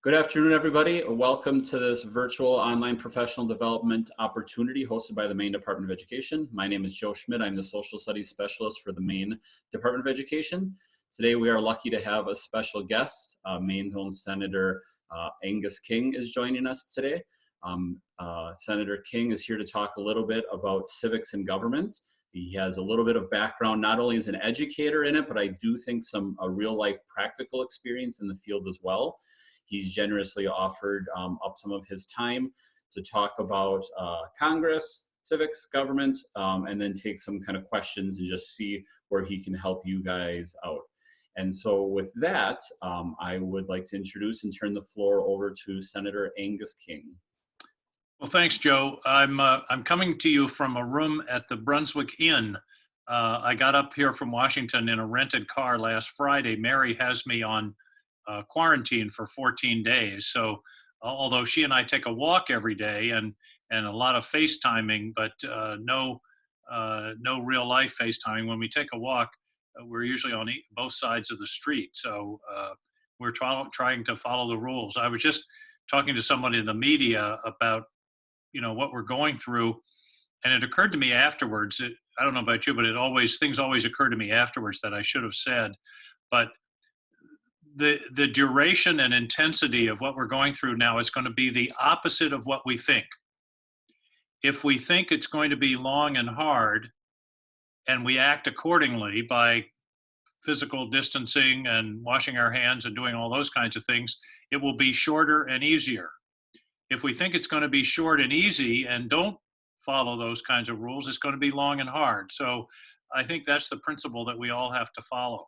Good afternoon, everybody. Welcome to this virtual online professional development opportunity hosted by the Maine Department of Education. My name is Joe Schmidt. I'm the Social Studies Specialist for the Maine Department of Education. Today, we are lucky to have a special guest. Maine's own Senator Angus King is joining us today. Senator King is here to talk a little bit about civics and government. He has a little bit of background, not only as an educator in it, but I do think some real life practical experience in the field as well. He's generously offered up some of his time to talk about Congress, civics, government, and then take some kind of questions and just see where he can help you guys out. And so with that, I would like to introduce and turn the floor over to Senator Angus King. Well, thanks, Joe. I'm coming to you from a room at the Brunswick Inn. I got up here from Washington in a rented car last Friday. Mary has me on quarantine for 14 days. So although she and I take a walk every day and a lot of FaceTiming, but no real life FaceTiming. When we take a walk, we're usually on both sides of the street. So we're trying to follow the rules. I was just talking to somebody in the media about, what we're going through. And it occurred to me afterwards, I don't know about you, but things always occur to me afterwards that I should have said. But the duration and intensity of what we're going through now is going to be the opposite of what we think. If we think it's going to be long and hard, and we act accordingly by physical distancing and washing our hands and doing all those kinds of things, it will be shorter and easier. If we think it's going to be short and easy and don't follow those kinds of rules, it's going to be long and hard. So I think that's the principle that we all have to follow.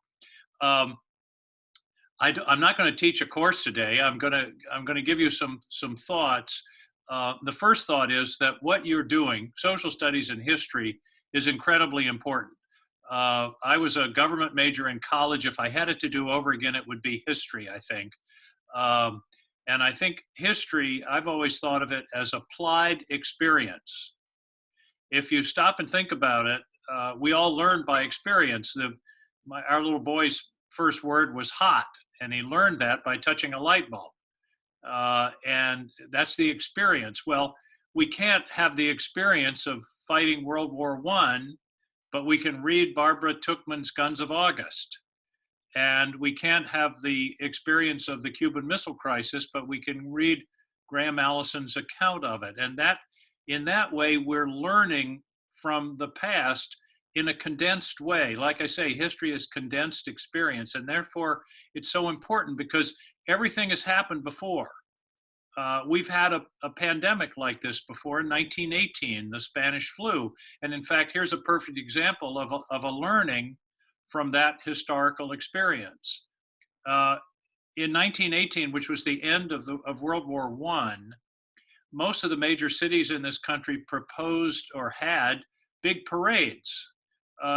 I'm not going to teach a course today. I'm going to give you some thoughts. The first thought is that what you're doing, social studies and history, is incredibly important. I was a government major in college. If I had it to do over again, it would be history, I think. And I think history, I've always thought of it as applied experience. If you stop and think about it, we all learn by experience. Our little boy's first word was hot. And he learned that by touching a light bulb. And that's the experience. Well, we can't have the experience of fighting World War I, but we can read Barbara Tuchman's Guns of August. And we can't have the experience of the Cuban Missile Crisis, but we can read Graham Allison's account of it. And in that way, we're learning from the past in a condensed way. Like I say, history is condensed experience, and therefore it's so important because everything has happened before. We've had a pandemic like this before in 1918, the Spanish flu. And in fact, here's a perfect example of a learning from that historical experience. In 1918, which was the end of World War I, most of the major cities in this country proposed or had big parades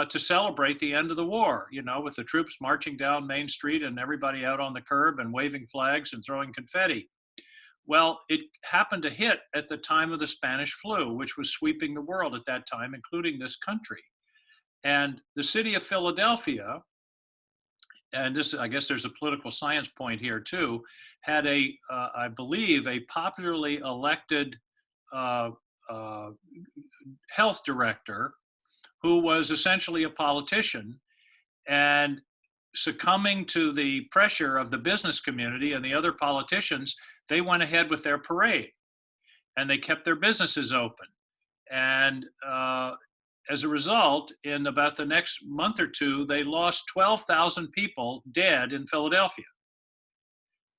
to celebrate the end of the war, with the troops marching down Main Street and everybody out on the curb and waving flags and throwing confetti. Well, it happened to hit at the time of the Spanish flu, which was sweeping the world at that time, including this country. And the city of Philadelphia, and this, I guess there's a political science point here too, had I believe, a popularly elected health director who was essentially a politician, and succumbing to the pressure of the business community and the other politicians, they went ahead with their parade and they kept their businesses open. And as a result, in about the next month or two, they lost 12,000 people dead in Philadelphia.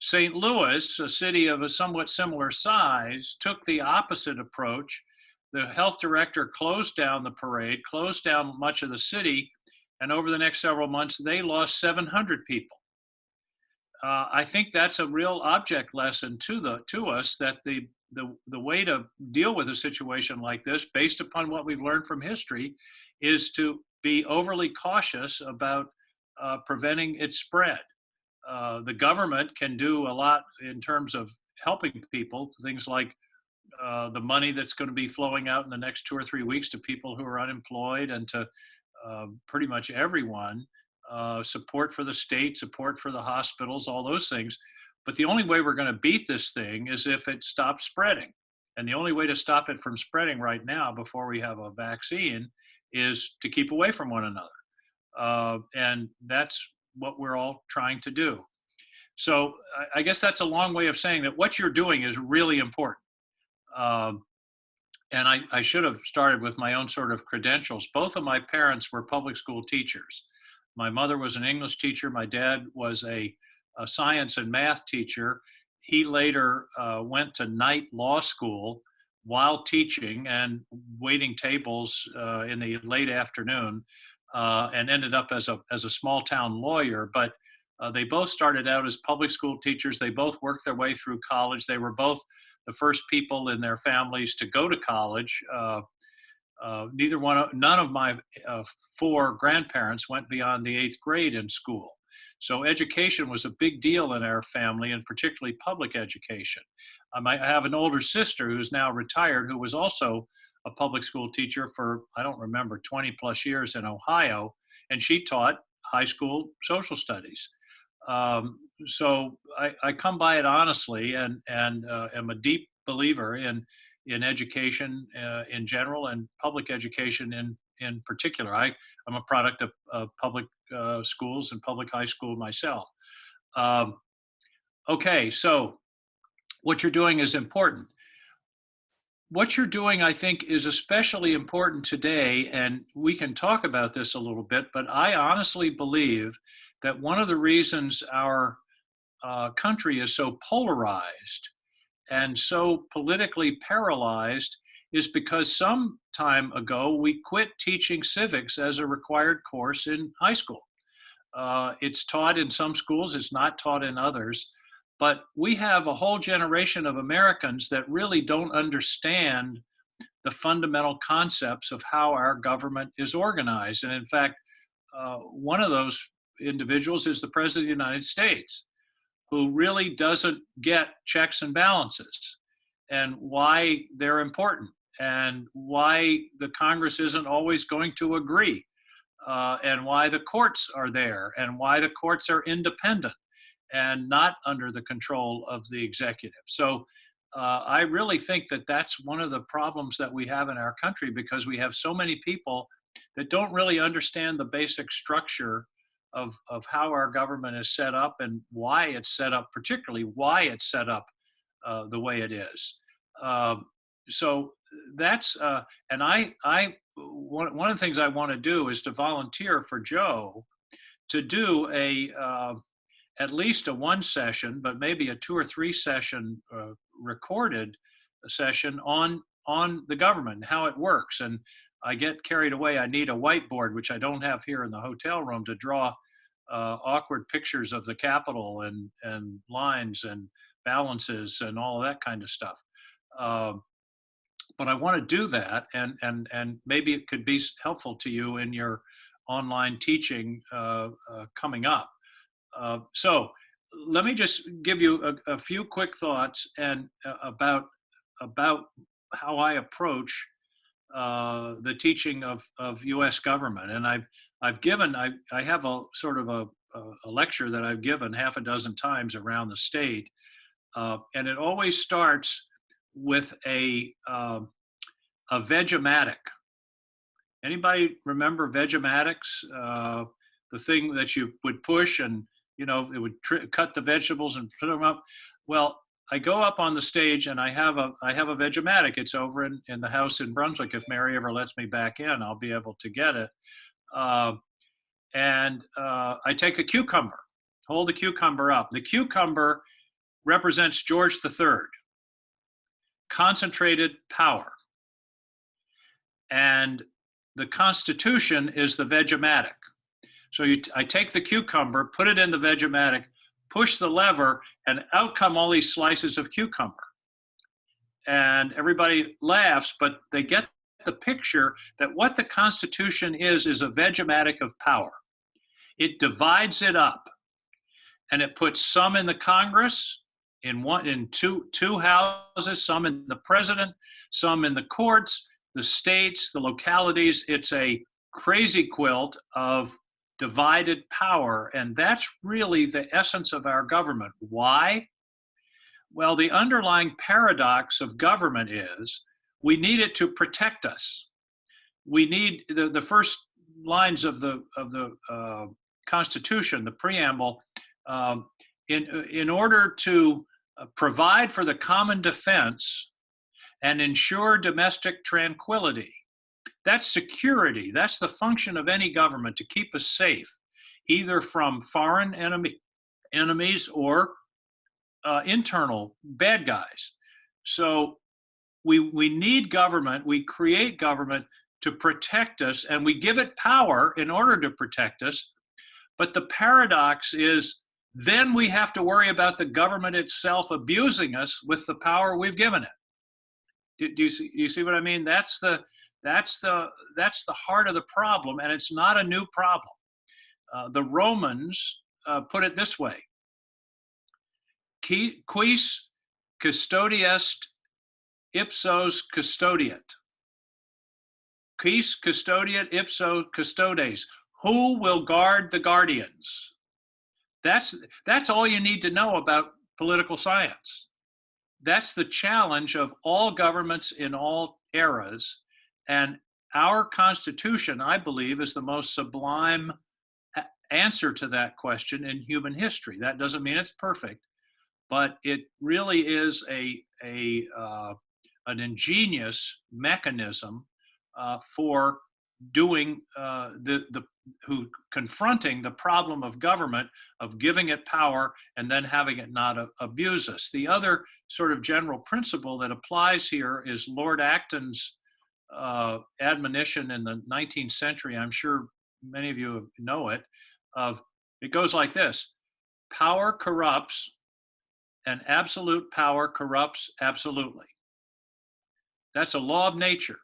St. Louis, a city of a somewhat similar size, took the opposite approach. The health director closed down the parade, closed down much of the city, and over the next several months, they lost 700 people. I think that's a real object lesson to us, that the way to deal with a situation like this, based upon what we've learned from history, is to be overly cautious about preventing its spread. The government can do a lot in terms of helping people, things like the money that's going to be flowing out in the next 2 or 3 weeks to people who are unemployed and to pretty much everyone, support for the state, support for the hospitals, all those things. But the only way we're going to beat this thing is if it stops spreading. And the only way to stop it from spreading right now, before we have a vaccine, is to keep away from one another. And that's what we're all trying to do. So I guess that's a long way of saying that what you're doing is really important. Um, and I should have started with my own sort of credentials. Both of my parents were public school teachers. My mother was an English teacher. My dad was a science and math teacher. He later went to night law school while teaching and waiting tables in the late afternoon, and ended up as a small town lawyer. But they both started out as public school teachers. They both worked their way through college. They were both the first people in their families to go to college. None of my four grandparents went beyond the 8th grade in school. So education was a big deal in our family, and particularly public education. I have an older sister who's now retired, who was also a public school teacher for, I don't remember, 20 plus years in Ohio, and she taught high school social studies. So I come by it honestly, and am a deep believer in education in general, and public education in particular. I'm a product of public schools and public high school myself. Um, okay, so what you're doing is important. What you're doing, I think, is especially important today, and we can talk about this a little bit, but I honestly believe that one of the reasons our country is so polarized and so politically paralyzed is because some time ago we quit teaching civics as a required course in high school. It's taught in some schools, it's not taught in others, but we have a whole generation of Americans that really don't understand the fundamental concepts of how our government is organized. And in fact, one of those individuals is the President of the United States, who really doesn't get checks and balances and why they're important, and why the Congress isn't always going to agree, and why the courts are there, and why the courts are independent and not under the control of the executive. So I really think that that's one of the problems that we have in our country, because we have so many people that don't really understand the basic structure of how our government is set up, and why it's set up, particularly why it's set up the way it is. So that's, and one of the things I want to do is to volunteer for Joe to do at least a 1 session, but maybe a 2 or 3 session recorded session on the government and how it works. And I get carried away. I need a whiteboard, which I don't have here in the hotel room, to draw awkward pictures of the Capitol and lines and balances and all of that kind of stuff. But I want to do that, and maybe it could be helpful to you in your online teaching coming up. So let me just give you a few quick thoughts and about how I approach the teaching of U.S. government. And I have a sort of a lecture that I've given half a dozen times around the state, and it always starts with a Vegematic. Anybody remember Vegematics? The thing that you would push, and it would cut the vegetables and put them up. Well, I go up on the stage and I have a Vegematic. It's over in the house in Brunswick. If Mary ever lets me back in, I'll be able to get it. And I take a cucumber, hold the cucumber up. The cucumber represents George III, concentrated power. And the Constitution is the Vegematic. So I take the cucumber, put it in the Vegematic, push the lever, and out come all these slices of cucumber. And everybody laughs, but they get the picture that what the Constitution is a Vegematic of power. It divides it up, and it puts some in the Congress, in two houses, some in the president, some in the courts, the states, the localities. It's a crazy quilt of divided power, and that's really the essence of our government. Why? Well, the underlying paradox of government is we need it to protect us. We need the first lines of the Constitution, the preamble, in order to provide for the common defense and ensure domestic tranquility. That's security. That's the function of any government, to keep us safe, either from foreign enemies or internal bad guys. So we need government. We create government to protect us, and we give it power in order to protect us. But the paradox is then we have to worry about the government itself abusing us with the power we've given it. Do you see what I mean? That's the heart of the problem, and it's not a new problem. The Romans put it this way: Quis custodiest ipsos custodiet. Quis custodiet ipso custodes. Who will guard the guardians? That's all you need to know about political science. That's the challenge of all governments in all eras. And our Constitution, I believe, is the most sublime answer to that question in human history. That doesn't mean it's perfect, but it really is an ingenious mechanism for doing confronting the problem of government, of giving it power and then having it not abuse us. The other sort of general principle that applies here is Lord Acton's admonition in the 19th century. I'm sure many of you know it. It goes like this: power corrupts, and absolute power corrupts absolutely. That's a law of nature.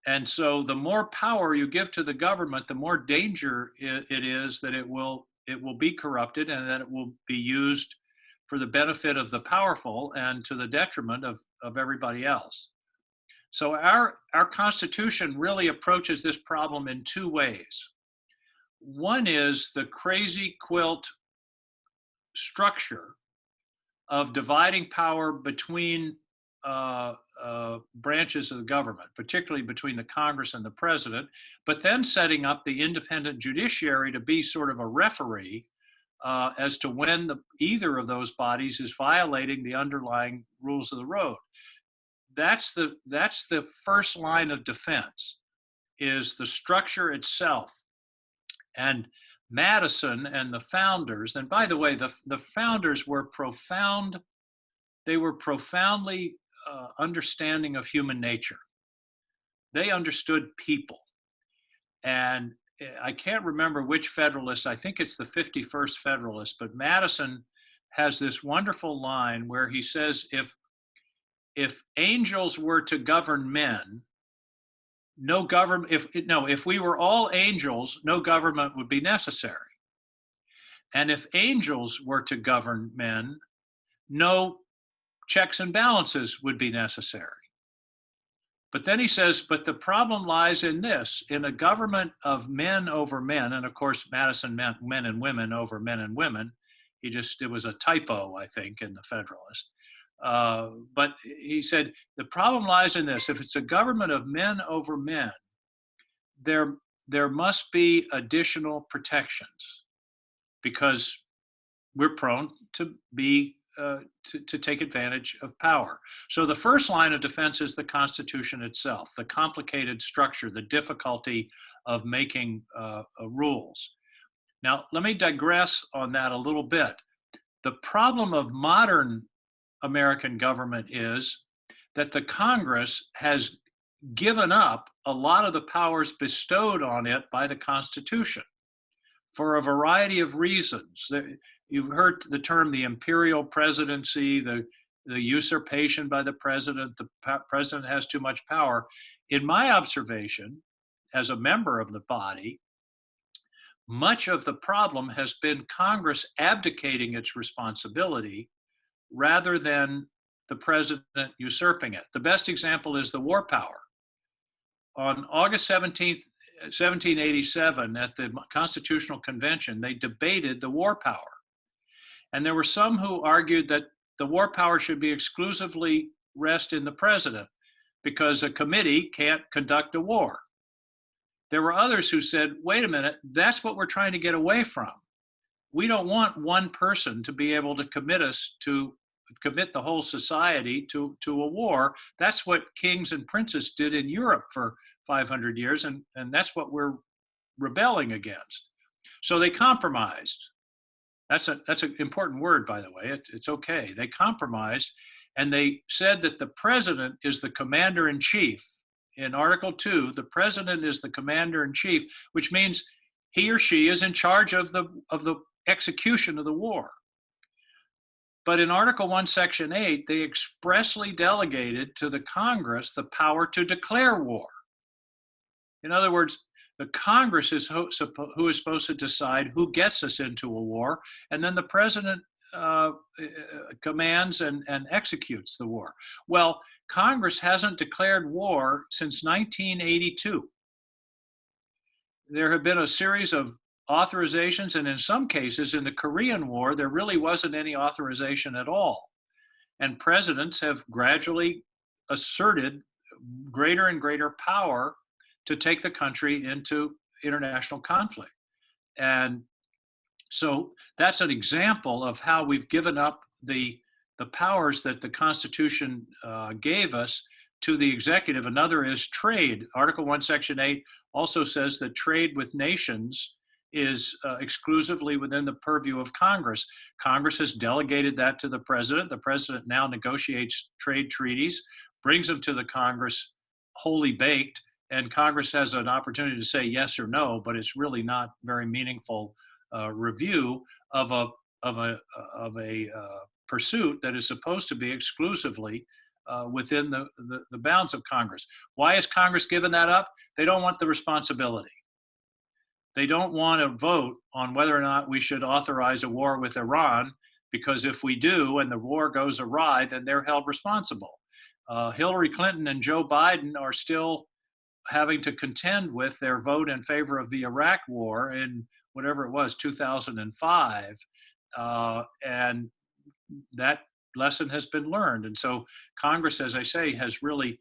And so the more power you give to the government, the more danger it is that it will be corrupted, and that it will be used for the benefit of the powerful and to the detriment of everybody else. So our Constitution really approaches this problem in two ways. One is the crazy quilt structure of dividing power between branches of the government, particularly between the Congress and the president, but then setting up the independent judiciary to be sort of a referee as to when either of those bodies is violating the underlying rules of the road. That's the first line of defense, is the structure itself. And Madison and the founders, and by the way, the founders were profoundly understanding of human nature. They understood people. And I can't remember which Federalist, I think it's the 51st Federalist, but Madison has this wonderful line where he says, if angels were to govern men, no government, if we were all angels, no government would be necessary. And if angels were to govern men, no checks and balances would be necessary. But then he says, but the problem lies in this: in a government of men over men, and of course Madison meant men and women over men and women. It was a typo, I think, in the Federalist. But he said, the problem lies in this: if it's a government of men over men, there must be additional protections, because we're prone to be to take advantage of power. So the first line of defense is the Constitution itself, the complicated structure, the difficulty of making rules. Now, let me digress on that a little bit. The problem of modern American government is that the Congress has given up a lot of the powers bestowed on it by the Constitution for a variety of reasons. You've heard the term the imperial presidency, the usurpation by the president. The president has too much power. In my observation, as a member of the body, much of the problem has been Congress abdicating its responsibility rather than the president usurping it. The best example is the war power. On August 17th, 1787, at the Constitutional Convention, they debated the war power. And there were some who argued that the war power should be exclusively rest in the president because a committee can't conduct a war. There were others who said, wait a minute, that's what we're trying to get away from. We don't want one person to be able to commit the whole society to a war. That's what kings and princes did in Europe for 500 years, and that's what we're rebelling against. So they compromised. That's an important word, by the way. It's okay. They compromised, and they said that the president is the commander in chief. In Article 2, the president is the commander in chief, which means he or she is in charge of the execution of the war. But in Article 1, Section 8, they expressly delegated to the Congress the power to declare war. In other words, the Congress is who is supposed to decide who gets us into a war, and then the president commands and executes the war. Well, Congress hasn't declared war since 1982. There have been a series of authorizations, and in some cases, in the Korean War, there really wasn't any authorization at all. And presidents have gradually asserted greater and greater power to take the country into international conflict. And so that's an example of how we've given up the powers that the Constitution gave us to the executive. Another is trade. Article 1, Section 8 also says that trade with nations is exclusively within the purview of Congress. Congress has delegated that to the president. The president now negotiates trade treaties, brings them to the Congress wholly baked, and Congress has an opportunity to say yes or no, but it's really not very meaningful review of a pursuit that is supposed to be exclusively within the bounds of Congress. Why has Congress given that up? They don't want the responsibility. They don't want to vote on whether or not we should authorize a war with Iran, because if we do and the war goes awry, then they're held responsible. Hillary Clinton and Joe Biden are still having to contend with their vote in favor of the Iraq war in whatever it was, 2005. And that lesson has been learned. And so Congress, as I say, has really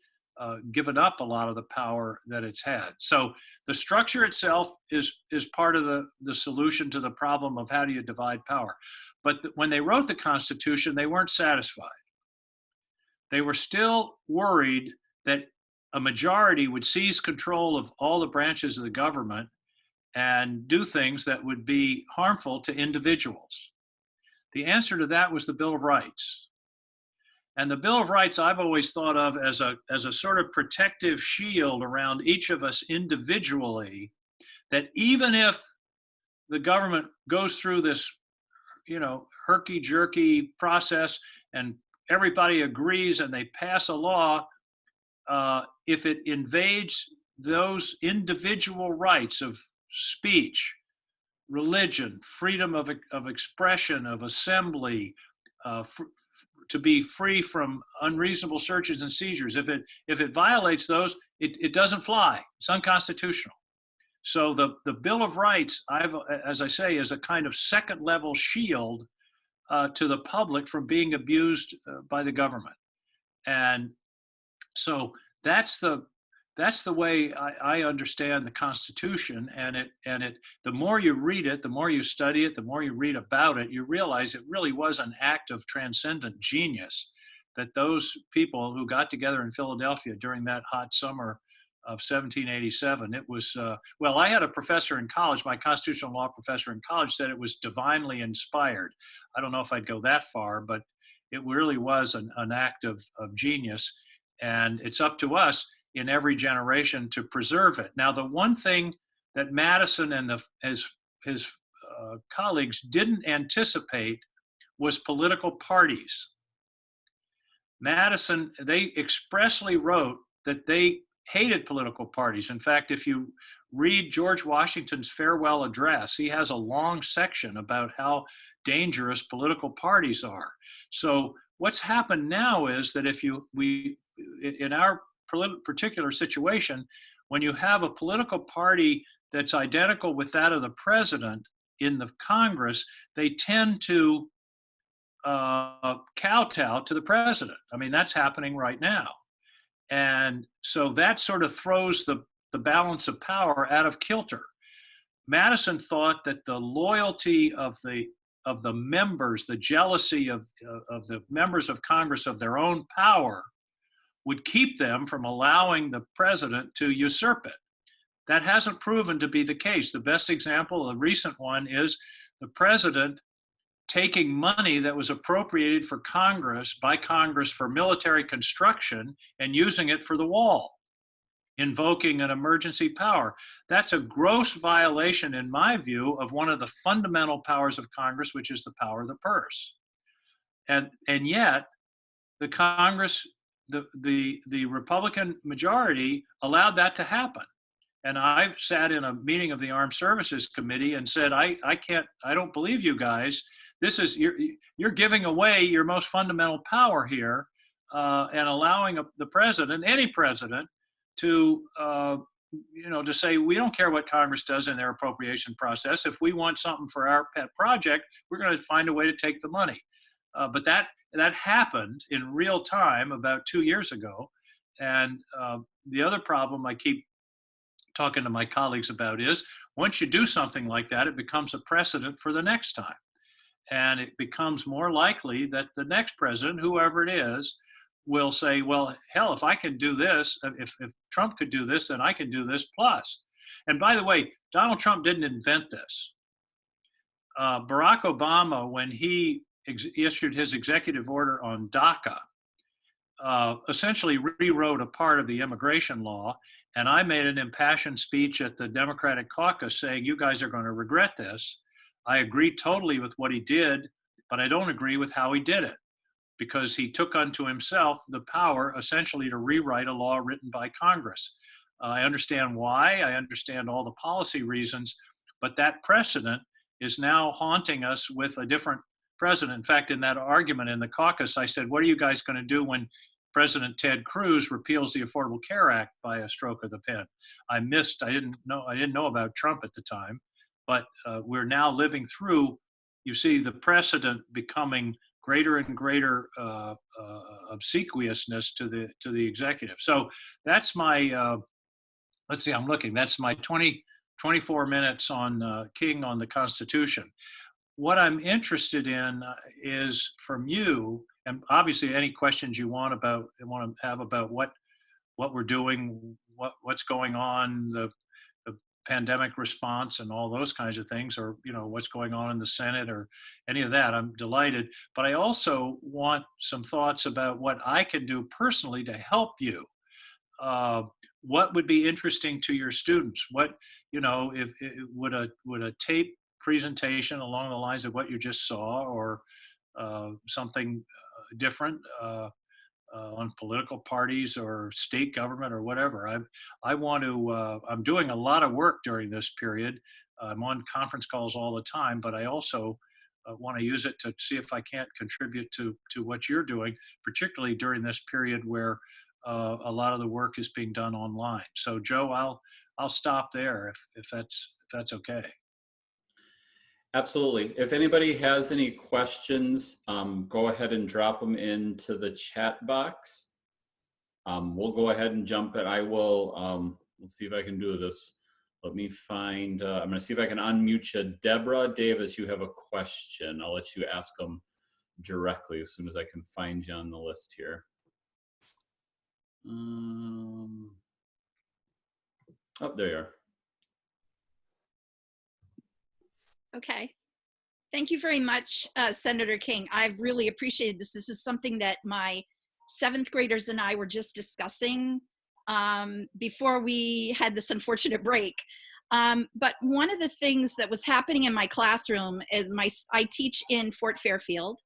given up a lot of the power that it's had. So the structure itself is part of the solution to the problem of how do you divide power. But when they wrote the Constitution, they weren't satisfied. They were still worried that a majority would seize control of all the branches of the government and do things that would be harmful to individuals. The answer to that was the Bill of Rights. And the Bill of Rights I've always thought of as a sort of protective shield around each of us individually, that even if the government goes through this, herky-jerky process and everybody agrees and they pass a law, if it invades those individual rights of speech, religion, freedom of expression, of assembly, to be free from unreasonable searches and seizures. If it violates those, it doesn't fly. It's unconstitutional. So the Bill of Rights, as I say, is a kind of second level shield to the public from being abused by the government. And so that's the way I understand the Constitution, and the more you read it, the more you study it, the more you read about it, you realize it really was an act of transcendent genius that those people who got together in Philadelphia during that hot summer of 1787, it was, I had a professor in college, my constitutional law professor in college said it was divinely inspired. I don't know if I'd go that far, but it really was an act of genius, and it's up to us in every generation to preserve it. Now, the one thing that Madison and his colleagues didn't anticipate was political parties. Madison, they expressly wrote that they hated political parties. In fact, if you read George Washington's farewell address, he has a long section about how dangerous political parties are. So what's happened now is that in our particular situation, when you have a political party that's identical with that of the president in the Congress, they tend to kowtow to the president. I mean, that's happening right now. And so that sort of throws the balance of power out of kilter. Madison thought that the loyalty of the members, the jealousy of the members of Congress of their own power would keep them from allowing the president to usurp it. That hasn't proven to be the case. The best example, the recent one, is the president taking money that was appropriated for Congress by Congress for military construction and using it for the wall, invoking an emergency power. That's a gross violation, in my view, of one of the fundamental powers of Congress, which is the power of the purse. And yet, the Congress, the Republican majority allowed that to happen. And I sat in a meeting of the Armed Services Committee and said, I don't believe you guys. This is, you're giving away your most fundamental power here, and allowing the president, any president, to to say, we don't care what Congress does in their appropriation process. If we want something for our pet project, we're going to find a way to take the money. But that happened in real time about 2 years ago. And the other problem I keep talking to my colleagues about is, once you do something like that, it becomes a precedent for the next time. And it becomes more likely that the next president, whoever it is, will say, well, hell, if I can do this, if Trump could do this, then I can do this plus. And by the way, Donald Trump didn't invent this. Barack Obama, when he issued his executive order on DACA, essentially rewrote a part of the immigration law. And I made an impassioned speech at the Democratic caucus saying, you guys are going to regret this. I agree totally with what he did, but I don't agree with how he did it, because he took unto himself the power essentially to rewrite a law written by Congress. I understand why, I understand all the policy reasons, but that precedent is now haunting us with a different president. In fact, in that argument in the caucus, I said, what are you guys going to do when President Ted Cruz repeals the Affordable Care Act by a stroke of the pen? I didn't know about Trump at the time, but we're now living through, you see, the precedent becoming greater and greater obsequiousness to the executive. So that's my, let's see, I'm looking, that's my 24 minutes on King on the Constitution. What I'm interested in is from you, and obviously any questions you want to have about what we're doing, what's going on, the pandemic response and all those kinds of things, or what's going on in the Senate or any of that, I'm delighted. But I also want some thoughts about what I can do personally to help you. What would be interesting to your students? What, if would a tape presentation along the lines of what you just saw, or something different on political parties or state government or whatever. I want to, I'm doing a lot of work during this period. I'm on conference calls all the time, but I also want to use it to see if I can't contribute to what you're doing, particularly during this period where a lot of the work is being done online. So Joe, I'll stop there if that's okay. Absolutely. If anybody has any questions, go ahead and drop them into the chat box. We'll go ahead and jump it. I will, let's see if I can do this. Let me find, I'm gonna see if I can unmute you. Deborah Davis, you have a question. I'll let you ask them directly as soon as I can find you on the list here. Oh, there you are. Okay. Thank you very much, Senator King. I've really appreciated this. This is something that my 7th graders and I were just discussing before we had this unfortunate break. But one of the things that was happening in my classroom is I teach in Fort Fairfield,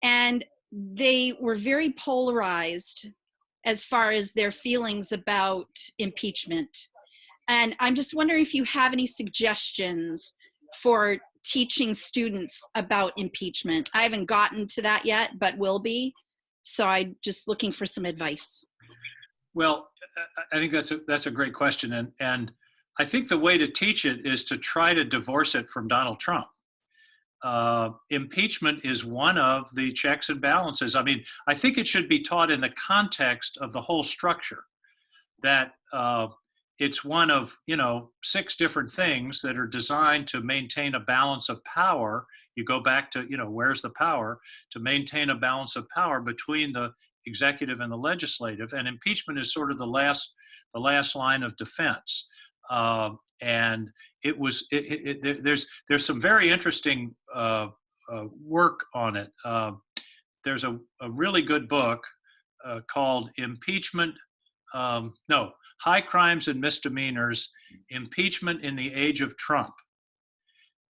and they were very polarized as far as their feelings about impeachment. And I'm just wondering if you have any suggestions for teaching students about impeachment. I haven't gotten to that yet, but will be. So I'm just looking for some advice. Well, I think that's a great question. And I think the way to teach it is to try to divorce it from Donald Trump. impeachment is one of the checks and balances. I mean, I think it should be taught in the context of the whole structure, that it's one of, 6 different things that are designed to maintain a balance of power. You go back to, where's the power? To maintain a balance of power between the executive and the legislative, and impeachment is sort of the last line of defense. And there's some very interesting work on it. There's a really good book called Impeachment. High Crimes and Misdemeanors, Impeachment in the Age of Trump.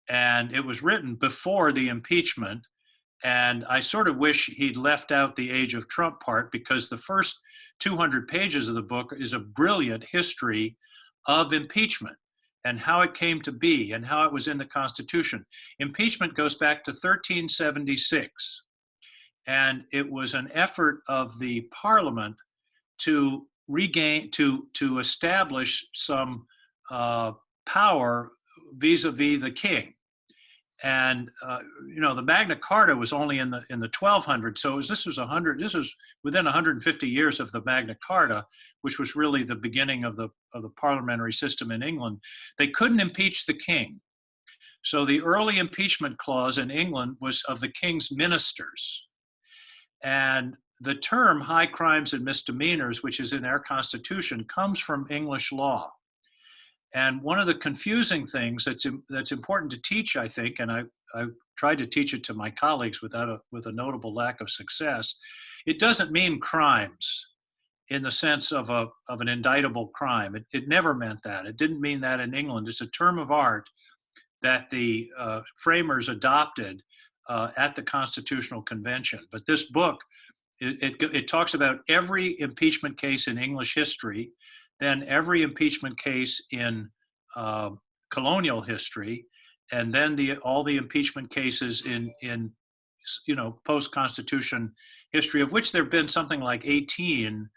And it was written before the impeachment. And I sort of wish he'd left out the age of Trump part, because the first 200 pages of the book is a brilliant history of impeachment and how it came to be and how it was in the Constitution. Impeachment goes back to 1376. And it was an effort of the Parliament to establish some power vis-a-vis the king. And the Magna Carta was only in the 1200s, so this was within 150 years of the Magna Carta, which was really the beginning of the parliamentary system in England. They couldn't impeach the king, so the early impeachment clause in England was of the king's ministers. And the term high crimes and misdemeanors, which is in our Constitution, comes from English law. And one of the confusing things that's important to teach, I think, and I tried to teach it to my colleagues with a notable lack of success, it doesn't mean crimes in the sense of an indictable crime. It never meant that. It didn't mean that in England. It's a term of art that the framers adopted at the Constitutional Convention. But this book, it talks about every impeachment case in English history, then every impeachment case in colonial history, and then all the impeachment cases in post-Constitution history, of which there have been something like 18.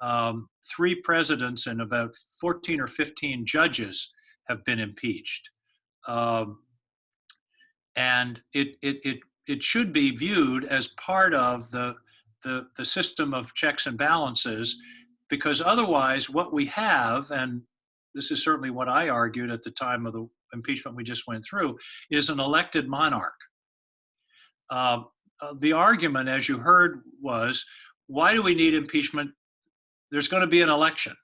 3 presidents and about 14 or 15 judges have been impeached. And it should be viewed as part of the system of checks and balances, because otherwise what we have, and this is certainly what I argued at the time of the impeachment we just went through, is an elected monarch. The argument, as you heard, was, why do we need impeachment? There's going to be an election.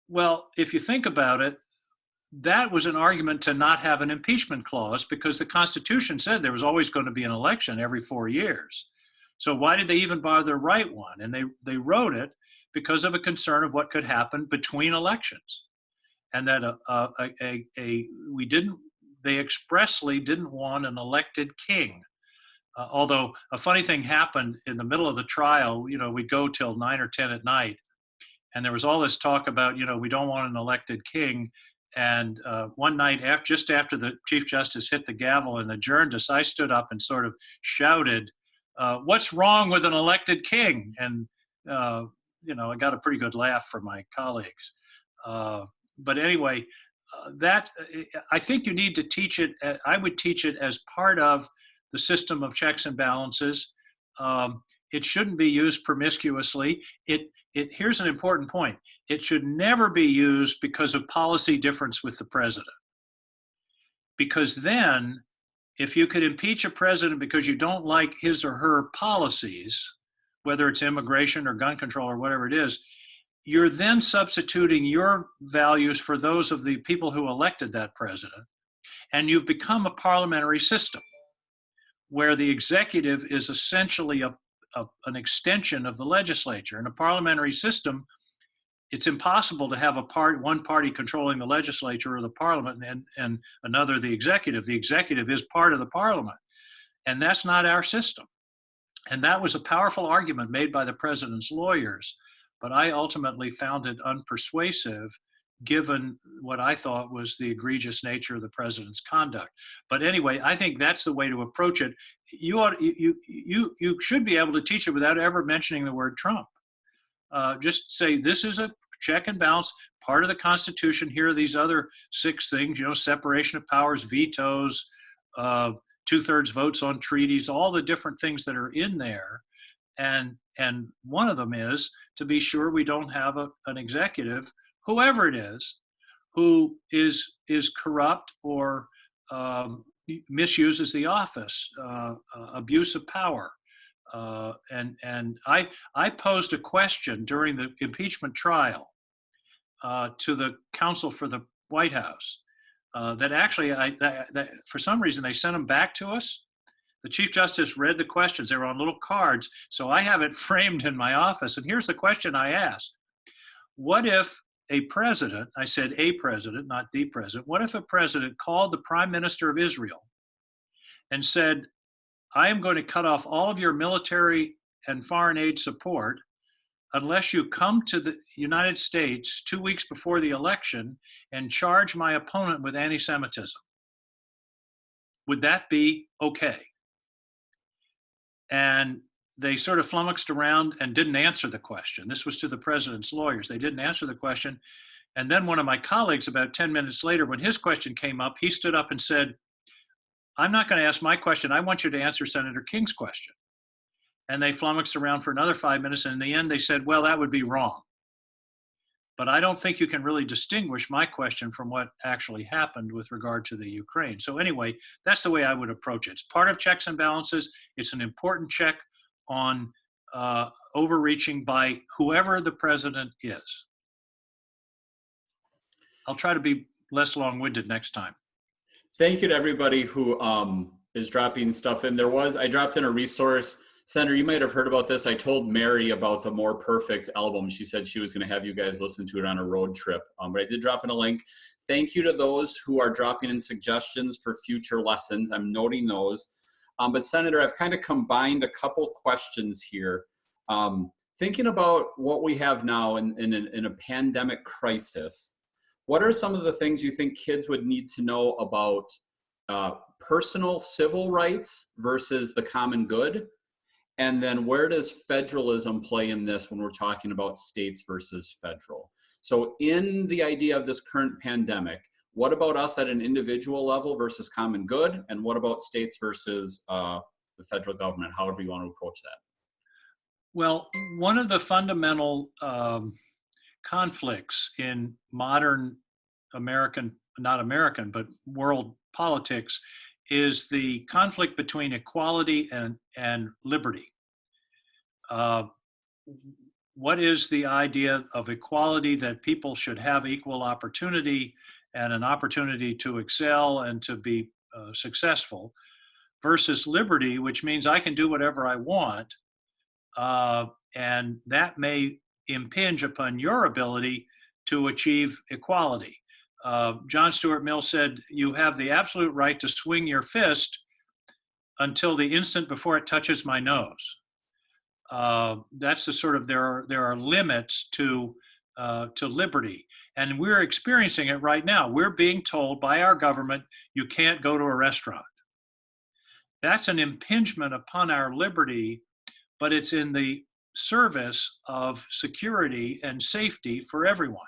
Well, if you think about it, that was an argument to not have an impeachment clause, because the Constitution said there was always going to be an election every 4 years. So why did they even bother to write one? And they wrote it because of a concern of what could happen between elections, and that they expressly didn't want an elected king. Although a funny thing happened in the middle of the trial. We'd go till 9 or 10 at night, and there was all this talk about, we don't want an elected king. And one night, just after the Chief Justice hit the gavel and adjourned us, I stood up and sort of shouted, "What's wrong with an elected king?" And I got a pretty good laugh from my colleagues. But anyway, I think you need to teach it. I would teach it as part of the system of checks and balances. It shouldn't be used promiscuously. Here's an important point. It should never be used because of policy difference with the president. Because then, if you could impeach a president because you don't like his or her policies, whether it's immigration or gun control or whatever it is, you're then substituting your values for those of the people who elected that president. And you've become a parliamentary system where the executive is essentially an extension of the legislature. In a parliamentary system, it's impossible to have one party controlling the legislature or the parliament and another the executive. The executive is part of the parliament, and that's not our system. And that was a powerful argument made by the president's lawyers, but I ultimately found it unpersuasive, given what I thought was the egregious nature of the president's conduct. But anyway, I think that's the way to approach it. You should be able to teach it without ever mentioning the word Trump. Just say, this is a check and balance, part of the Constitution. Here are these other 6 things, separation of powers, vetoes, 2/3 votes on treaties, all the different things that are in there. And one of them is to be sure we don't have an executive, whoever it is, who is corrupt or misuses the office, abuse of power. And I posed a question during the impeachment trial to the counsel for the White House that actually, that for some reason, they sent them back to us. The Chief Justice read the questions. They were on little cards. So I have it framed in my office. And here's the question I asked. What if a president, I said a president, not the president, what if a president called the Prime Minister of Israel and said, I am going to cut off all of your military and foreign aid support unless you come to the United States 2 weeks before the election and charge my opponent with anti-Semitism? Would that be okay? And they sort of flummoxed around and didn't answer the question. This was to the president's lawyers. They didn't answer the question. And then one of my colleagues, about 10 minutes later, when his question came up, he stood up and said, I'm not going to ask my question. I want you to answer Senator King's question. And they flummoxed around for another 5 minutes. And in the end, they said, well, that would be wrong. But I don't think you can really distinguish my question from what actually happened with regard to the Ukraine. So anyway, that's the way I would approach it. It's part of checks and balances. It's an important check on overreaching by whoever the president is. I'll try to be less long-winded next time. Thank you to everybody who is dropping stuff in. I dropped in a resource. Senator, you might have heard about this. I told Mary about the More Perfect album. She said she was going to have you guys listen to it on a road trip. But I did drop in a link. Thank you to those who are dropping in suggestions for future lessons. I'm noting those. But Senator, I've kind of combined a couple questions here. Thinking about what we have now in a pandemic crisis, what are some of the things you think kids would need to know about personal civil rights versus the common good? And then where does federalism play in this when we're talking about states versus federal? So in the idea of this current pandemic, what about us at an individual level versus common good? And what about states versus the federal government, however you want to approach that? Well, one of the fundamental conflicts in modern but world politics is the conflict between equality and liberty. What is the idea of equality, that people should have equal opportunity and an opportunity to excel and to be successful, versus liberty, which means I can do whatever I want, and that may impinge upon your ability to achieve equality. John Stuart Mill said, you have the absolute right to swing your fist until the instant before it touches my nose. That's the sort of, there are limits to liberty. And we're experiencing it right now. We're being told by our government, you can't go to a restaurant. That's an impingement upon our liberty, but it's in the service of security and safety for everyone.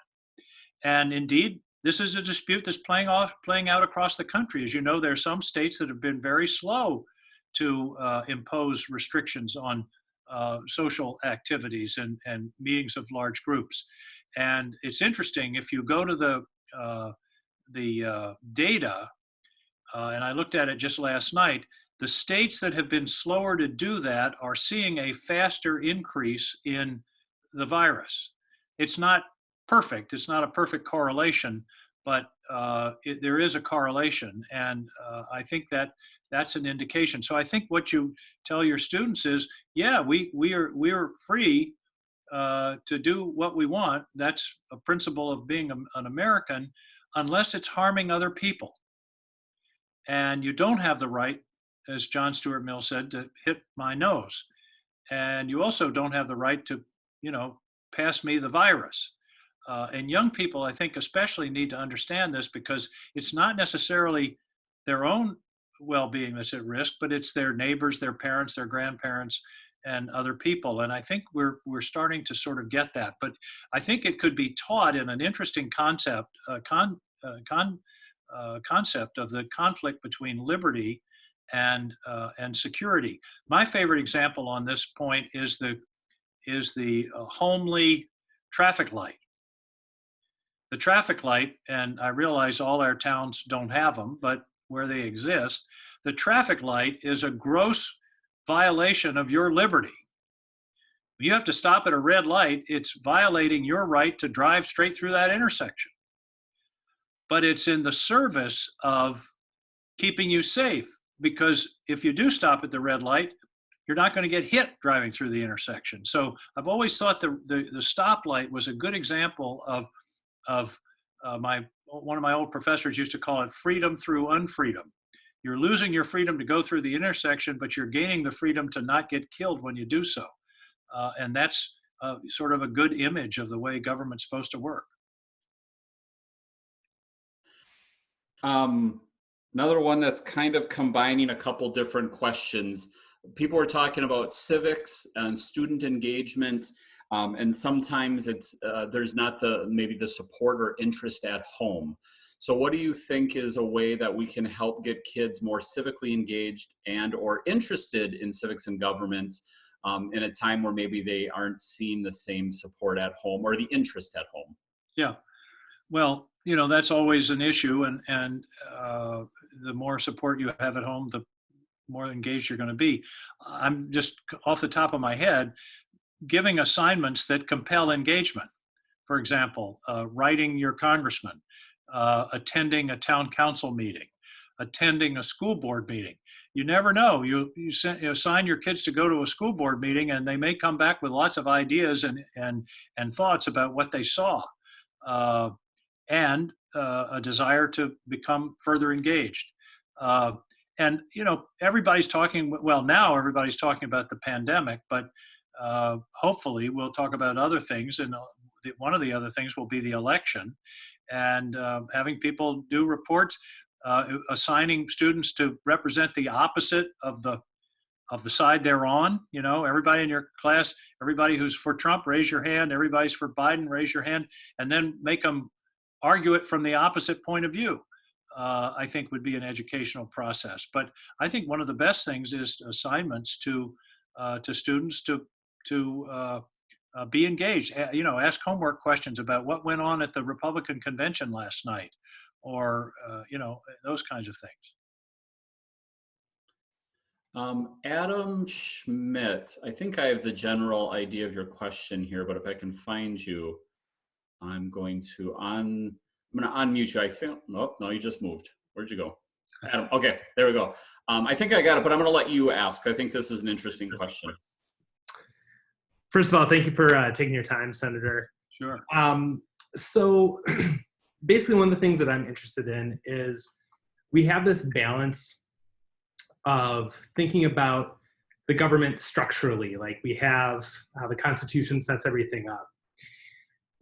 And indeed, this is a dispute that's playing out across the country. As you know, there are some states that have been very slow to impose restrictions on social activities and meetings of large groups. And it's interesting, if you go to the data, and I looked at it just last night, the states that have been slower to do that are seeing a faster increase in the virus. It's not perfect. It's not a perfect correlation, but there is a correlation. And I think that's an indication. So I think what you tell your students is, yeah, we are free to do what we want. That's a principle of being an American, unless it's harming other people. And you don't have the right, as John Stuart Mill said, to hit my nose. And you also don't have the right to, pass me the virus. And young people, I think, especially need to understand this, because it's not necessarily their own well-being that's at risk, but it's their neighbors, their parents, their grandparents, and other people. And I think we're starting to sort of get that. But I think it could be taught in an interesting concept, concept of the conflict between liberty and security. My favorite example on this point is the homely traffic light. The traffic light, and I realize all our towns don't have them, but where they exist, the traffic light is a gross violation of your liberty. You have to stop at a red light, it's violating your right to drive straight through that intersection. But it's in the service of keeping you safe, because if you do stop at the red light, you're not going to get hit driving through the intersection. So I've always thought the stoplight was a good example of one of my old professors used to call it freedom through unfreedom. You're losing your freedom to go through the intersection, but you're gaining the freedom to not get killed when you do so. And that's sort of a good image of the way government's supposed to work. Another one that's kind of combining a couple different questions. People are talking about civics and student engagement, and sometimes it's there's not maybe the support or interest at home. So what do you think is a way that we can help get kids more civically engaged and or interested in civics and government in a time where maybe they aren't seeing the same support at home or the interest at home? Yeah, well, that's always an issue, and the more support you have at home, the more engaged you're going to be. I'm just off the top of my head giving assignments that compel engagement. For example, writing your congressman, attending a town council meeting, attending a school board meeting. You never know. You assign your kids to go to a school board meeting, and they may come back with lots of ideas and thoughts about what they saw, and a desire to become further engaged. And everybody's talking. Well, now everybody's talking about the pandemic, but hopefully we'll talk about other things. And one of the other things will be the election, and having people do reports, assigning students to represent the opposite of the side they're on. Everybody in your class, everybody who's for Trump, raise your hand. Everybody's for Biden, raise your hand, and then make them argue it from the opposite point of view. I think would be an educational process. But I think one of the best things is assignments to students to be engaged. Ask homework questions about what went on at the Republican convention last night, or those kinds of things. Adam Schmidt, I think I have the general idea of your question here, but if I can find you, I'm going to unmute you. I feel, nope, no, you just moved. Where'd you go? Adam, okay, there we go. I think I got it, but I'm going to let you ask. I think this is an interesting question. First of all, thank you for taking your time, Senator. Sure. So basically one of the things that I'm interested in is we have this balance of thinking about the government structurally, like we have how the Constitution sets everything up.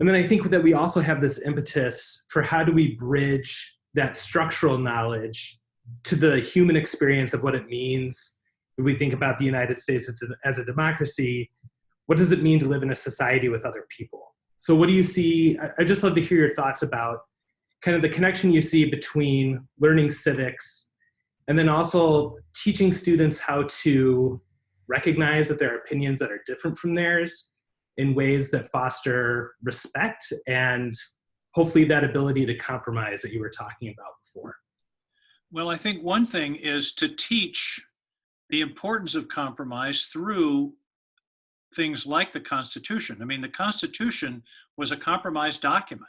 And then I think that we also have this impetus for how do we bridge that structural knowledge to the human experience of what it means. If we think about the United States as a democracy, what does it mean to live in a society with other people? So what do you see? I'd just love to hear your thoughts about kind of the connection you see between learning civics and then also teaching students how to recognize that there are opinions that are different from theirs in ways that foster respect and hopefully that ability to compromise that you were talking about before. Well, I think one thing is to teach the importance of compromise through things like the Constitution. I mean, the Constitution was a compromise document.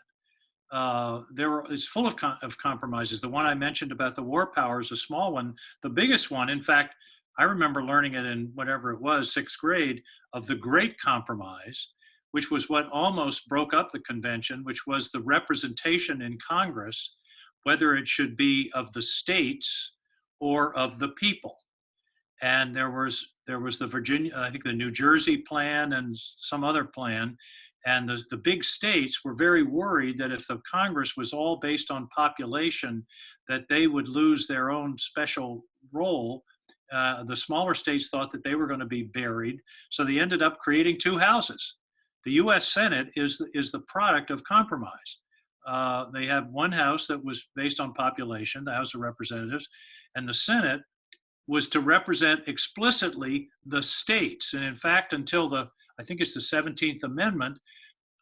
It's full of compromises. The one I mentioned about the war powers, a small one. The biggest one, in fact, I remember learning it in whatever it was, 6th grade, of the Great Compromise, which was what almost broke up the convention, which was the representation in Congress, whether it should be of the states or of the people. And there was the Virginia, I think the New Jersey plan and some other plan. And the big states were very worried that if the Congress was all based on population, that they would lose their own special role. The smaller states thought that they were going to be buried. So they ended up creating 2 houses. The US Senate is the product of compromise. They had one house that was based on population, the House of Representatives, and the Senate was to represent explicitly the states. And in fact, until I think it's the 17th Amendment,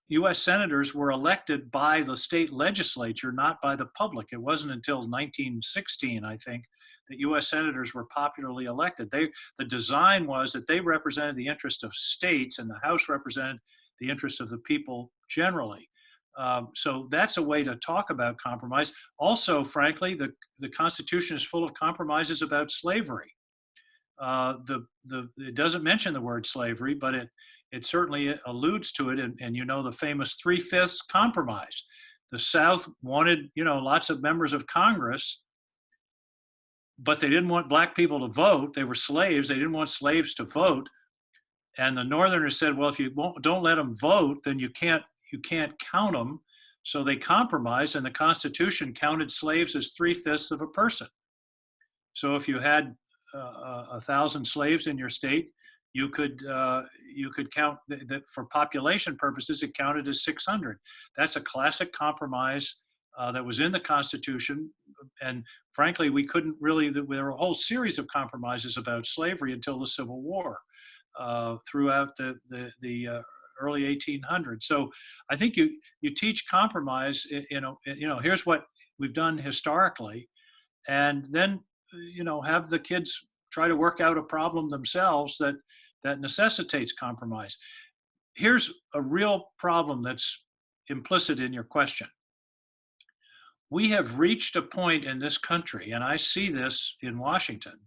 US senators were elected by the state legislature, not by the public. It wasn't until 1916, I think, that US senators were popularly elected. The design was that they represented the interest of states, and the House represented the interests of the people generally. So that's a way to talk about compromise. Also, frankly, the Constitution is full of compromises about slavery. It doesn't mention the word slavery, but it certainly alludes to it. And you know the famous 3/5 compromise. The South wanted, lots of members of Congress, but they didn't want black people to vote. They were slaves. They didn't want slaves to vote. And the Northerners said, well, if you don't let them vote, then you can't count them. So they compromised, and the Constitution counted slaves as 3/5 of a person. So if you had 1,000 slaves in your state, you could count that for population purposes. It counted as 600. That's a classic compromise that was in the Constitution. And frankly, we couldn't really. There were a whole series of compromises about slavery until the Civil War, throughout the early 1800s. So I think you teach compromise. Here's what we've done historically, and then have the kids try to work out a problem themselves that necessitates compromise. Here's a real problem that's implicit in your question. We have reached a point in this country, and I see this in Washington,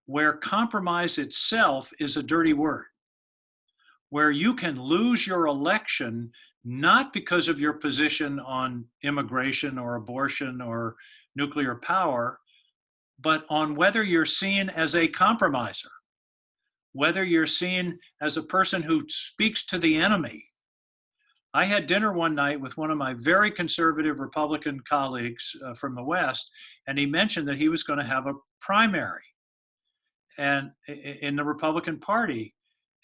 where compromise itself is a dirty word, where you can lose your election not because of your position on immigration or abortion or nuclear power, but on whether you're seen as a compromiser, whether you're seen as a person who speaks to the enemy. I had dinner one night with one of my very conservative Republican colleagues from the West, and he mentioned that he was going to have a primary and in the Republican Party.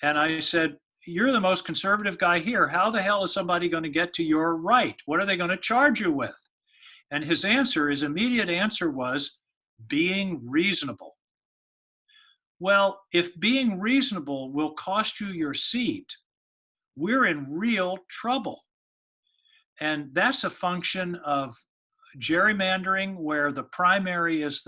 And I said, you're the most conservative guy here. How the hell is somebody going to get to your right? What are they going to charge you with? And his immediate answer was being reasonable. Well, if being reasonable will cost you your seat, we're in real trouble. And that's a function of gerrymandering, where the primary is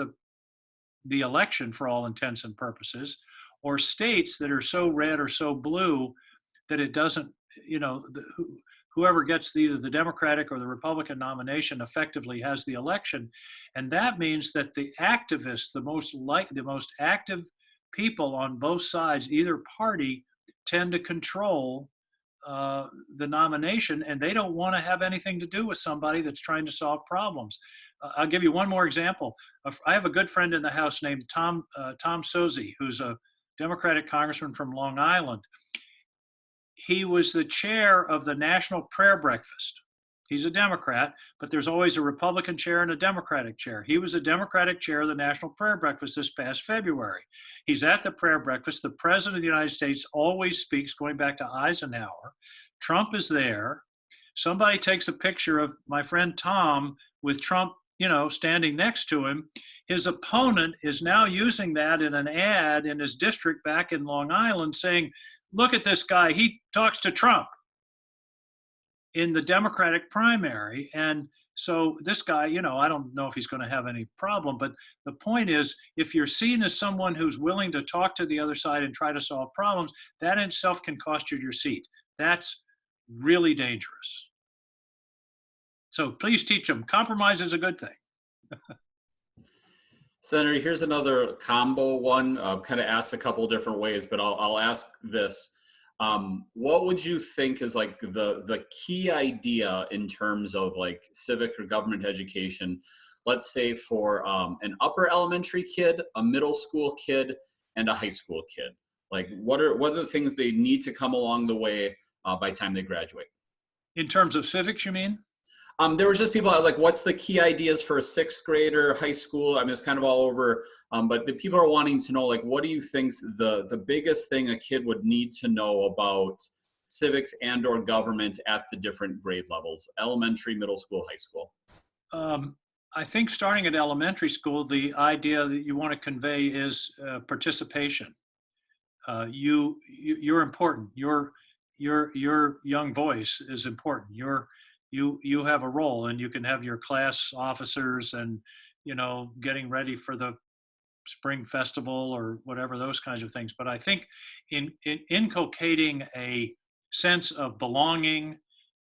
the election for all intents and purposes, or states that are so red or so blue that it doesn't, whoever gets either the Democratic or the Republican nomination effectively has the election. And that means that the activists, the most active people on both sides, either party, tend to control the nomination, and they don't want to have anything to do with somebody that's trying to solve problems. I'll give you one more example. I have a good friend in the House named Tom Suozzi, who's a Democratic congressman from Long Island. He was the chair of the National Prayer Breakfast. He's a Democrat, but there's always a Republican chair and a Democratic chair. He was a Democratic chair of the National Prayer Breakfast this past February. He's at the prayer breakfast. The President of the United States always speaks, going back to Eisenhower. Trump is there. Somebody takes a picture of my friend Tom with Trump, standing next to him. His opponent is now using that in an ad in his district back in Long Island, saying, look at this guy, he talks to Trump in the Democratic primary. And so this guy, I don't know if he's going to have any problem, but the point is, if you're seen as someone who's willing to talk to the other side and try to solve problems, that in itself can cost you your seat. That's really dangerous. So please teach them. Compromise is a good thing. Senator, here's another combo one, kind of asked a couple different ways, but I'll ask this. What would you think is like the key idea in terms of like civic or government education, let's say for an upper elementary kid, a middle school kid, and a high school kid? Like what are the things they need to come along the way by the time they graduate? In terms of civics, you mean? There was just people like, what's the key ideas for a sixth grader, high school? I mean, it's kind of all over, but the people are wanting to know, like, what do you think's the biggest thing a kid would need to know about civics and or government at the different grade levels, elementary, middle school, high school? I think starting at elementary school, the idea that you want to convey is participation. You're important. Your young voice is important. You have a role, and you can have your class officers and, getting ready for the spring festival or whatever, those kinds of things. But I think in inculcating a sense of belonging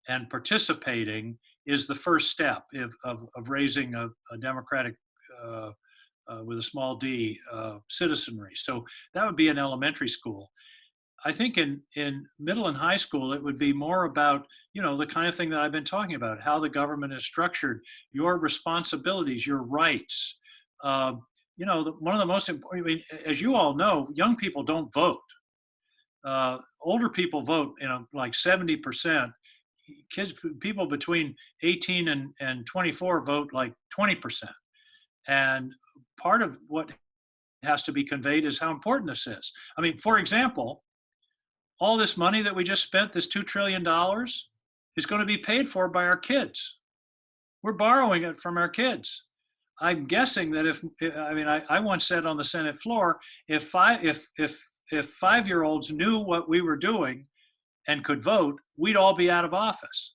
and participating is the first step of raising a democratic, with a small d, citizenry. So that would be in elementary school. I think in middle and high school, it would be more about, the kind of thing that I've been talking about, how the government is structured, your responsibilities, your rights. One of the most important, as you all know, young people don't vote. Older people vote, like 70%. People between 18 and 24 vote like 20%. And part of what has to be conveyed is how important this is. For example, all this money that we just spent, this $2 trillion, is going to be paid for by our kids. We're borrowing it from our kids. I'm guessing that I once said on the Senate floor, if 5-year-olds knew what we were doing and could vote, we'd all be out of office.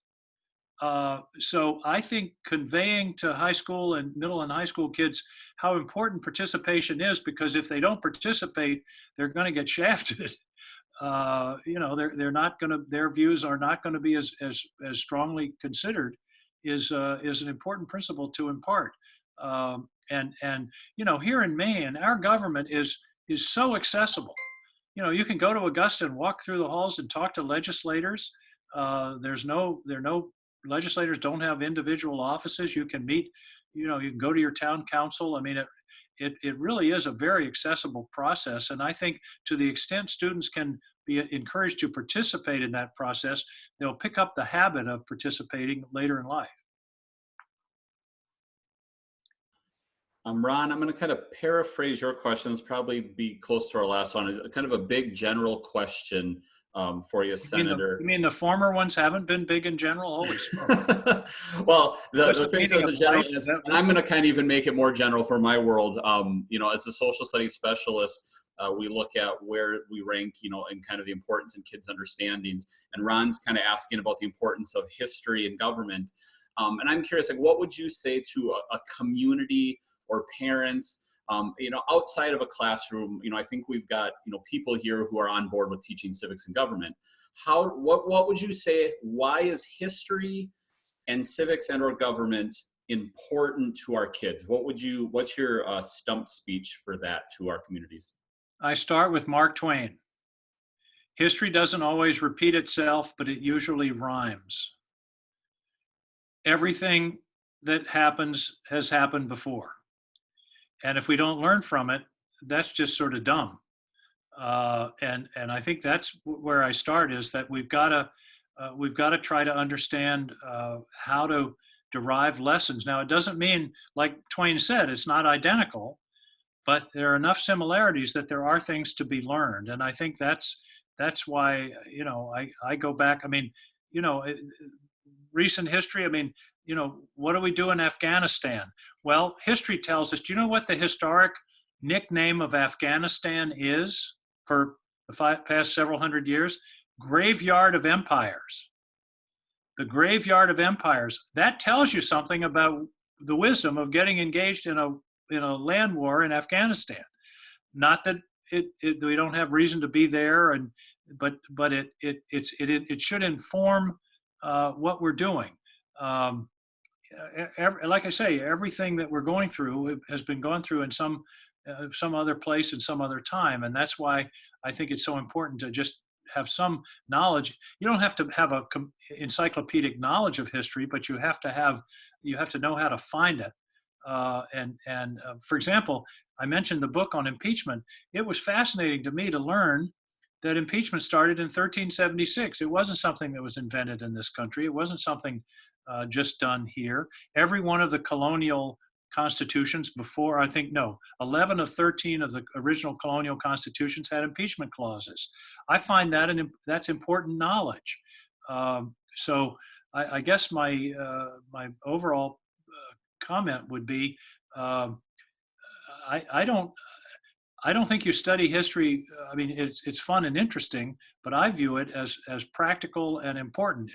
So I think conveying to high school and middle and high school kids how important participation is, because if they don't participate, they're going to get shafted. They're not going to, their views are not going to be as strongly considered, is an important principle to impart. Here in Maine, our government is so accessible. You can go to Augusta and walk through the halls and talk to legislators. Legislators don't have individual offices. You can meet, you can go to your town council. It really is a very accessible process. And I think to the extent students can be encouraged to participate in that process, they'll pick up the habit of participating later in life. Ron, I'm going to kind of paraphrase your questions, probably be close to our last one, kind of a big general question for you, Senator. You mean the former ones haven't been big in general? Holy smokes. Well, the thing is, a general is, and I'm going to kind of even make it more general for my world. As a social studies specialist, we look at where we rank, and kind of the importance in kids' understandings. And Ron's kind of asking about the importance of history and government. And I'm curious, what would you say to a community or parents, outside of a classroom? I think we've got, people here who are on board with teaching civics and government. What would you say, why is history and civics and or government important to our kids? What's your stump speech for that to our communities? I start with Mark Twain. History doesn't always repeat itself, but it usually rhymes. Everything that happens has happened before. And if we don't learn from it, that's just sort of dumb. And I think that's where I start, is that we've got to try to understand how to derive lessons. Now, it doesn't mean, like Twain said, it's not identical, but there are enough similarities that there are things to be learned. And I think that's why, I go back. Recent history, what do we do in Afghanistan? Well, history tells us, do you know what the historic nickname of Afghanistan is for the past several hundred years? Graveyard of Empires. The Graveyard of Empires. That tells you something about the wisdom of getting engaged in a land war in Afghanistan. Not that we don't have reason to be there, but it should inform what we're doing. Like I say, everything that we're going through has been gone through in some other place and some other time, and that's why I think it's so important to just have some knowledge. You don't have to have a encyclopedic knowledge of history, but you have to know how to find it. For example, I mentioned the book on impeachment. It was fascinating to me to learn that impeachment started in 1376. It wasn't something that was invented in this country. It wasn't something just done here. Every one of the colonial constitutions before, I think, no, 11 of 13 of the original colonial constitutions had impeachment clauses. I find that that's important knowledge. So I guess my overall comment would be, I don't think you study history. I mean, it's fun and interesting, but I view it as practical and important.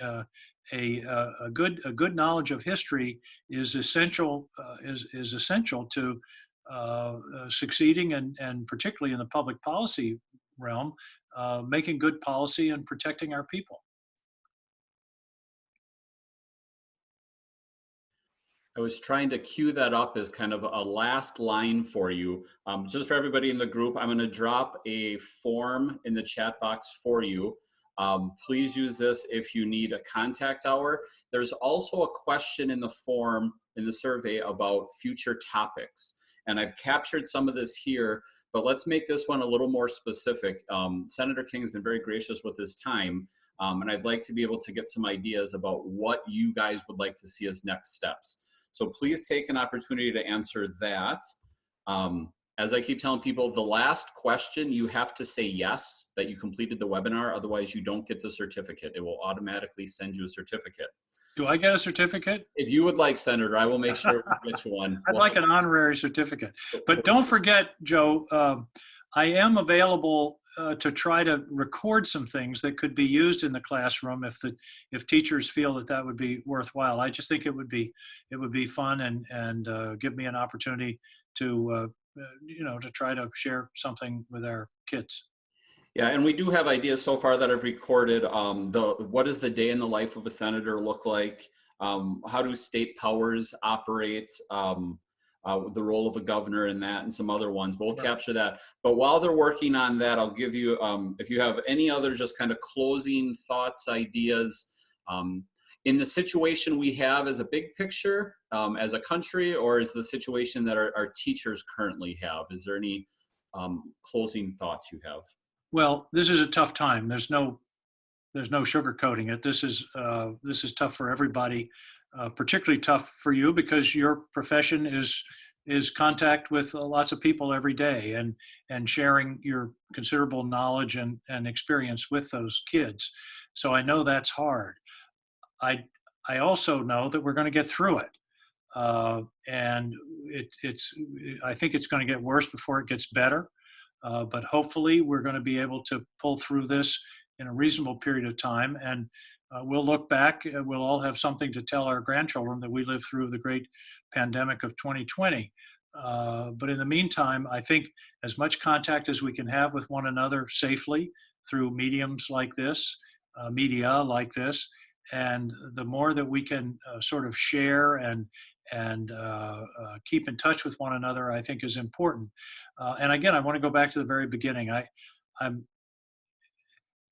A good knowledge of history is essential to succeeding, and particularly in the public policy realm, making good policy and protecting our people. I was trying to cue that up as kind of a last line for you. Just for everybody in the group, I'm going to drop a form in the chat box for you. Please use this if you need a contact hour. There's also a question in the form, in the survey, about future topics. And I've captured some of this here, but let's make this one a little more specific. Senator King has been very gracious with his time, and I'd like to be able to get some ideas about what you guys would like to see as next steps. So please take an opportunity to answer that. As I keep telling people, the last question, you have to say yes, that you completed the webinar, otherwise you don't get the certificate. It will automatically send you a certificate. Do I get a certificate? If you would like, Senator, I will make sure we get you one. I'd like an honorary certificate. But don't forget, Joe, I am available to try to record some things that could be used in the classroom if teachers feel that would be worthwhile. I just think it would be fun and give me an opportunity to to try to share something with our kids. Yeah, and we do have ideas so far that I've recorded. What does the day in the life of a senator look like? How do state powers operate? The role of a governor in that, and some other ones. We'll capture that. But while they're working on that, I'll give you, if you have any other just kind of closing thoughts, ideas, in the situation we have as a big picture, as a country, or is the situation that our teachers currently have? Is there any closing thoughts you have? Well, this is a tough time. There's no sugarcoating it. This is tough for everybody. Particularly tough for you because your profession is contact with lots of people every day, and sharing your considerable knowledge and experience with those kids. So I know that's hard. I also know that we're going to get through it, and I think it's going to get worse before it gets better. But hopefully we're going to be able to pull through this in a reasonable period of time, and we'll look back. We'll all have something to tell our grandchildren that we lived through the great pandemic of 2020. But in the meantime, I think as much contact as we can have with one another safely through mediums like this, media like this, and the more that we can sort of share and keep in touch with one another, I think is important. And again, I want to go back to the very beginning.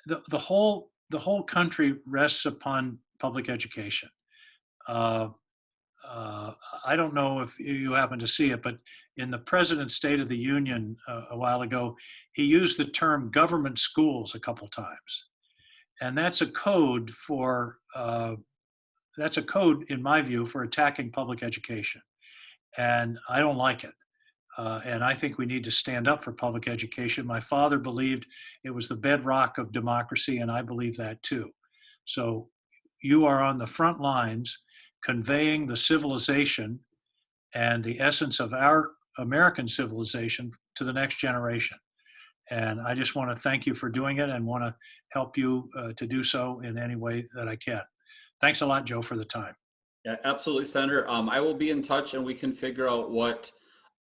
The whole country rests upon public education. I don't know if you happen to see it, but in the President's State of the Union a while ago, he used the term government schools a couple times. And that's a code in my view for attacking public education. And I don't like it. And I think we need to stand up for public education. My father believed it was the bedrock of democracy, and I believe that too. So you are on the front lines conveying the civilization and the essence of our American civilization to the next generation. And I just want to thank you for doing it, and want to help you to do so in any way that I can. Thanks a lot, Joe, for the time. Yeah, absolutely, Senator. I will be in touch, and we can figure out what